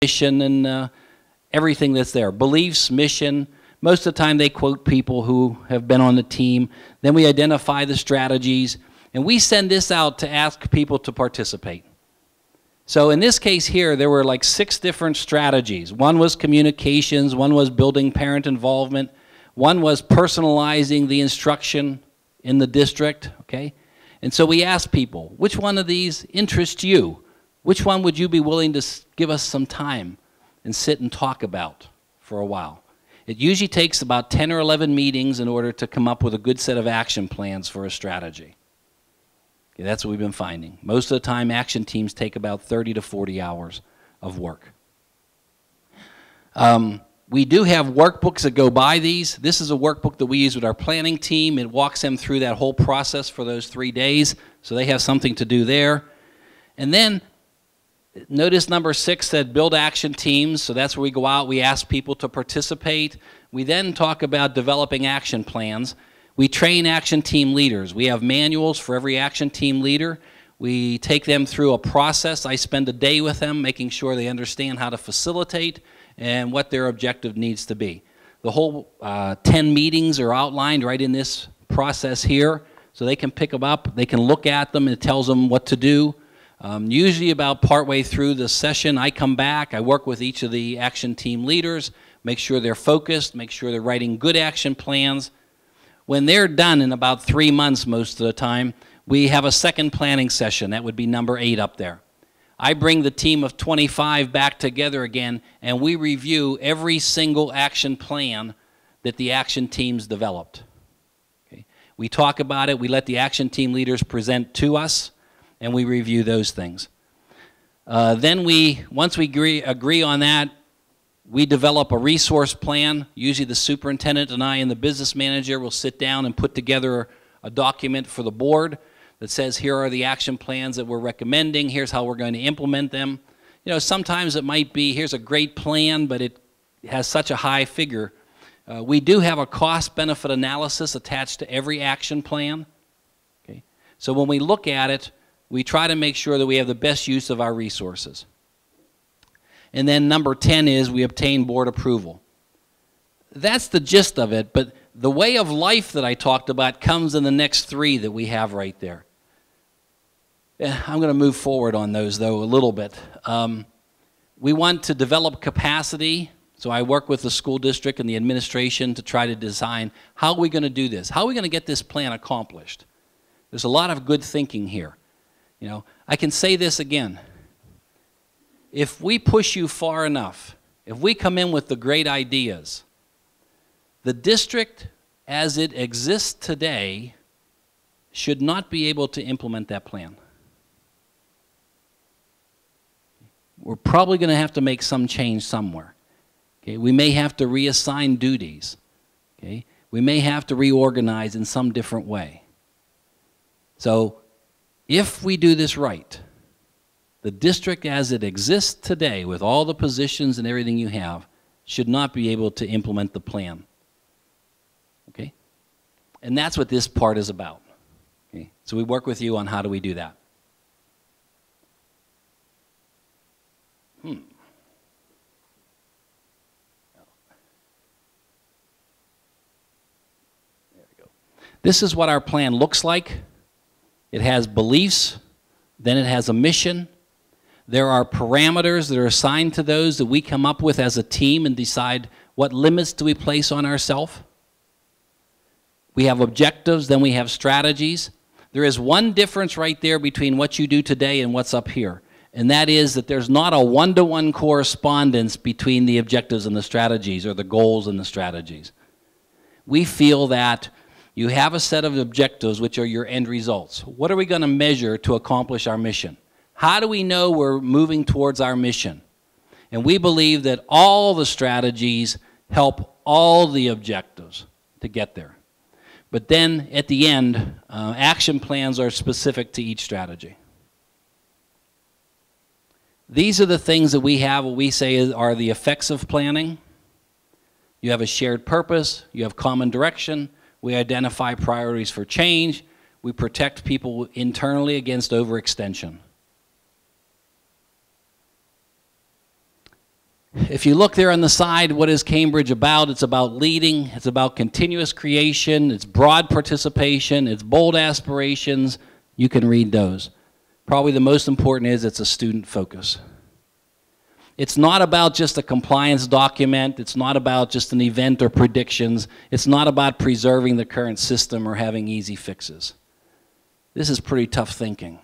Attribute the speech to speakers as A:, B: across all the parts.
A: mission and everything that's there. Beliefs, mission. Most of the time they quote people who have been on the team. Then we identify the strategies. And we send this out to ask people to participate. So in this case here, there were like 6 different strategies. One was communications. One was building parent involvement. One was personalizing the instruction in the district. Okay? And so we asked people, which one of these interests you? Which one would you be willing to give us some time and sit and talk about for a while? It usually takes about 10 or 11 meetings in order to come up with a good set of action plans for a strategy. Okay, that's what we've been finding. Most of the time, action teams take about 30 to 40 hours of work. We do have workbooks that go by these. This is a workbook that we use with our planning team. It walks them through that whole process for those 3 days, so they have something to do there. And then, notice number 6 said build action teams, so that's where we go out, we ask people to participate. We then talk about developing action plans. We train action team leaders. We have manuals for every action team leader. We take them through a process. I spend a day with them making sure they understand how to facilitate and what their objective needs to be. The whole 10 meetings are outlined right in this process here, so they can pick them up, they can look at them, and it tells them what to do. Usually about partway through the session, I come back, I work with each of the action team leaders, make sure they're focused, make sure they're writing good action plans. When they're done in about 3 months most of the time, we have a second planning session. That would be number 8 up there. I bring the team of 25 back together again, and we review every single action plan that the action teams developed. Okay? We talk about it, we let the action team leaders present to us, and we review those things. Then once we agree on that, we develop a resource plan. Usually the superintendent and I and the business manager will sit down and put together a document for the board that says here are the action plans that we're recommending, here's how we're going to implement them. You know, sometimes it might be here's a great plan, but it has such a high figure. We do have a cost-benefit analysis attached to every action plan. Okay? So when we look at it, we try to make sure that we have the best use of our resources. And then number 10 is we obtain board approval. That's the gist of it, but the way of life that I talked about comes in the next 3 that we have right there. I'm going to move forward on those, though, a little bit. We want to develop capacity, so I work with the school district and the administration to try to design how are we going to do this? How are we going to get this plan accomplished? There's a lot of good thinking here. You know, I can say this again. If we push you far enough, if we come in with the great ideas, the district as it exists today should not be able to implement that plan. We're probably going to have to make some change somewhere. Okay? We may have to reassign duties. Okay? We may have to reorganize in some different way. So if we do this right, the district as it exists today, with all the positions and everything you have, should not be able to implement the plan. Okay? And that's what this part is about. Okay? So we work with you on how do we do that. There we go. This is what our plan looks like. It has beliefs, then it has a mission. There are parameters that are assigned to those that we come up with as a team and decide what limits do we place on ourselves. We have objectives, then we have strategies. There is one difference right there between what you do today and what's up here, and that is that there's not a one-to-one correspondence between the objectives and the strategies or the goals and the strategies. We feel that you have a set of objectives which are your end results. What are we going to measure to accomplish our mission? How do we know we're moving towards our mission? And we believe that all the strategies help all the objectives to get there. But then at the end, action plans are specific to each strategy. These are the things that we have, what we say are the effects of planning. You have a shared purpose, you have common direction, we identify priorities for change, we protect people internally against overextension. If you look there on the side, what is Cambridge about? It's about leading, it's about continuous creation, it's broad participation, it's bold aspirations. You can read those. Probably the most important is it's a student focus. It's not about just a compliance document, it's not about just an event or predictions, it's not about preserving the current system or having easy fixes. This is pretty tough thinking.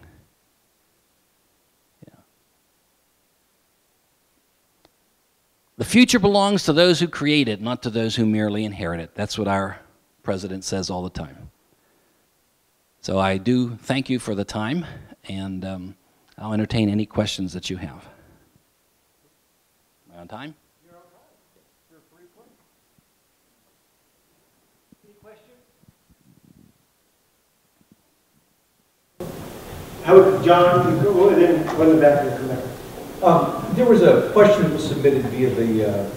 A: The future belongs to those who create it, not to those who merely inherit it. That's what our president says all the time. So I do thank you for the time, and I'll entertain any questions that you have. Am I on time?
B: You're on time. You're 3:20. Any questions?
C: John, go and then run it back and come back. There was a question that was submitted via the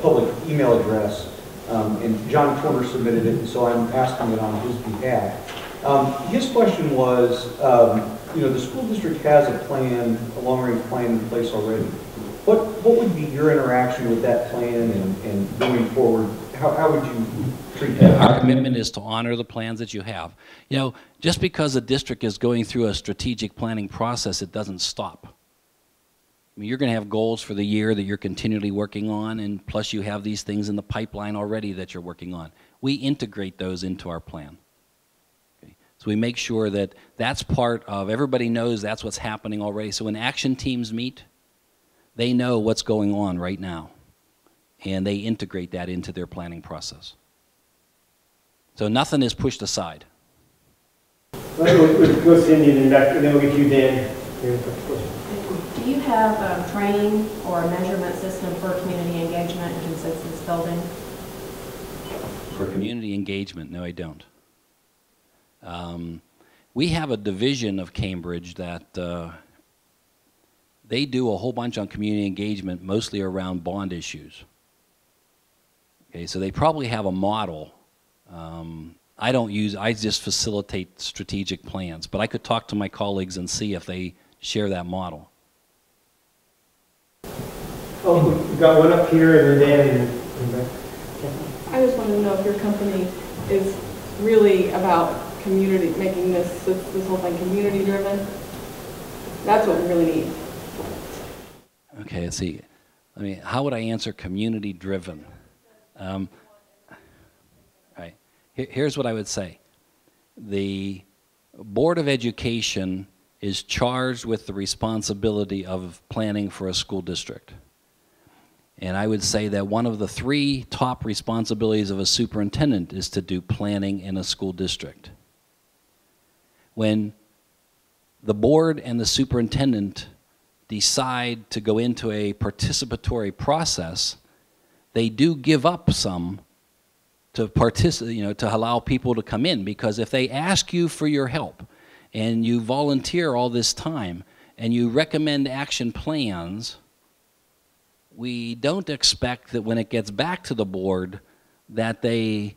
C: public email address, and John Turner submitted it, and so I'm asking it on his behalf. His question was, the school district has a plan, a long-range plan in place already. What would be your interaction with that plan and going forward? How would you treat that?
A: Our commitment is to honor the plans that you have. You know, just because a district is going through a strategic planning process, it doesn't stop. I mean, you're going to have goals for the year that you're continually working on, and plus you have these things in the pipeline already that you're working on. We integrate those into our plan. Okay? So we make sure that that's part of, everybody knows that's what's happening already. So when action teams meet, they know what's going on right now, and they integrate that into their planning process. So nothing is pushed aside.
C: Go Cindy, and then we'll get you, Dan.
D: Do you have a training or a measurement system for community engagement and consensus building?
A: For community engagement, no, I don't. We have a division of Cambridge that they do a whole bunch on community engagement, mostly around bond issues. Okay, so they probably have a model. I just facilitate strategic plans, but I could talk to my colleagues and see if they share that model.
C: Oh, we've got one up here and then Dan.
E: I just wanted to know if your company is really about community, making this whole thing community driven. That's what we really need.
A: Okay, let's see. I mean, how would I answer community driven? Right. Here's what I would say. The Board of Education is charged with the responsibility of planning for a school district. And I would say that one of the 3 top responsibilities of a superintendent is to do planning in a school district. When the board and the superintendent decide to go into a participatory process, they do give up some to to allow people to come in, because if they ask you for your help and you volunteer all this time and you recommend action plans, we don't expect that when it gets back to the board that they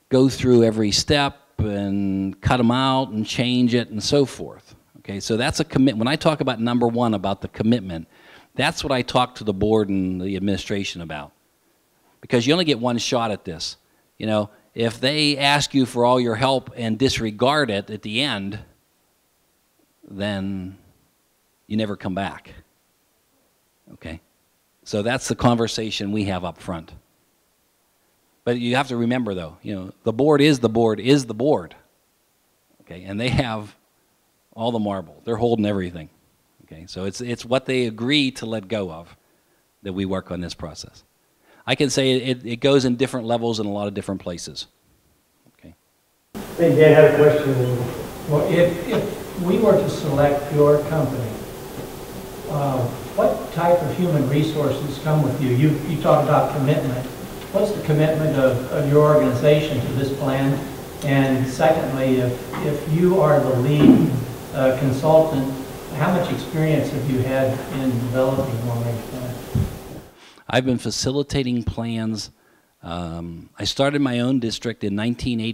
A: go through every step and cut them out and change it and so forth. Okay, so that's a commitment. When I talk about number 1, about the commitment, that's what I talk to the board and the administration about. Because you only get one shot at this. You know, if they ask you for all your help and disregard it at the end, then you never come back. Okay? So that's the conversation we have up front. But you have to remember, though, the board is the board is the board. Okay? And they have all the marble. They're holding everything. Okay? So it's what they agree to let go of that we work on this process. I can say it goes in different levels in a lot of different places. Okay.
C: I think Dan had a question.
B: Well, if we were to select your company, what type of human resources come with you? You talked about commitment. What's the commitment of your organization to this plan? And secondly, if you are the lead consultant, how much experience have you had in developing long-range plans?
A: I've been facilitating plans. I started my own district in 1980.